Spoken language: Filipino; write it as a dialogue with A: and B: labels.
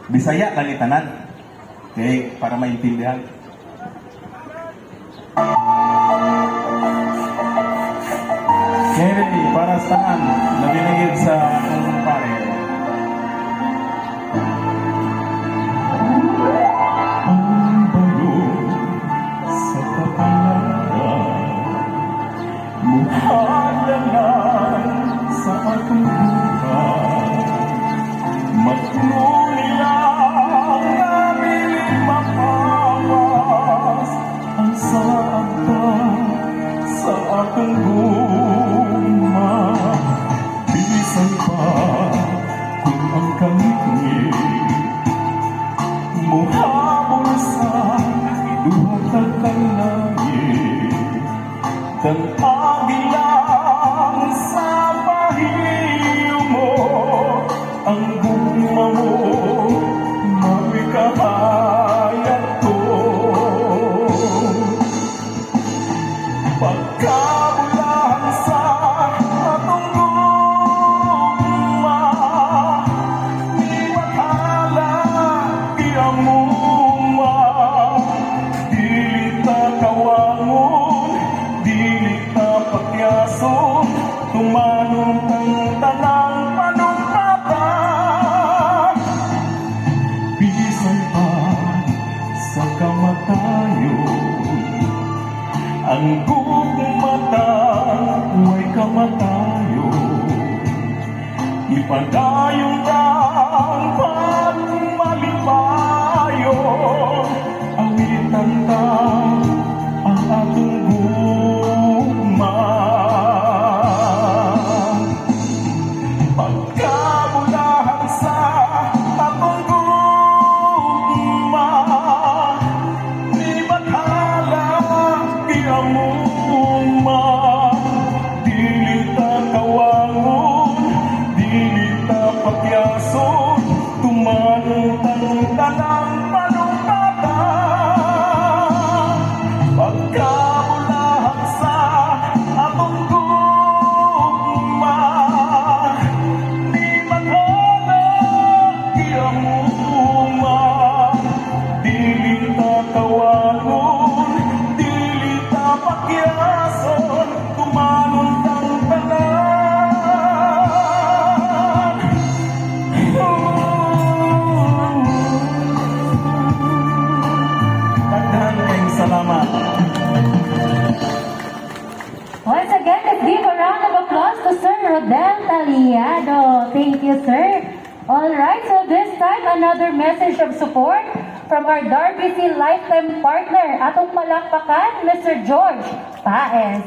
A: Bisaya lang itanan. Okay, para maintindihan. Kennedy, para saan? Nabinigid sa akong pare. Ang balon sa kapalaran, muhalalan sa akong buhay. Magnulilang nabiling mapawas ang sakta sa akong guma. Bisan pa kung ang kangit muhabol sa iduhatag kang langit. Dan agilang sa pahiyo mo ang guma mo mawikahayat ko. Pagkabulahan sa atong guma, ni matala iamuma. Dili ta kawangon, dili ta pakyason, tumanong ang tanang panumpata. Bisan pa sa kamatayon, ang gugmatang may kamatayon. Ipadayon ang pagmalipayon, awitan ta ang atong gugma. Pagkabulahan sa atong gugma, di bathala iamuma. Dili ta kawangon, dili ta pakyason, tumanong tanang panumpata. Pagkabulahan sa atong gugma, di mathala iamuma. Dili ta kawangon, dili ta pakyason, tumanong tanan. Daghan kayong salamat.
B: Once again, let's give a round of applause to Sir Rodel Taliado. Thank you, sir. All right, so this time, another message of support from our Darby C lifetime partner, atong palakpakan, Mr. George Paes.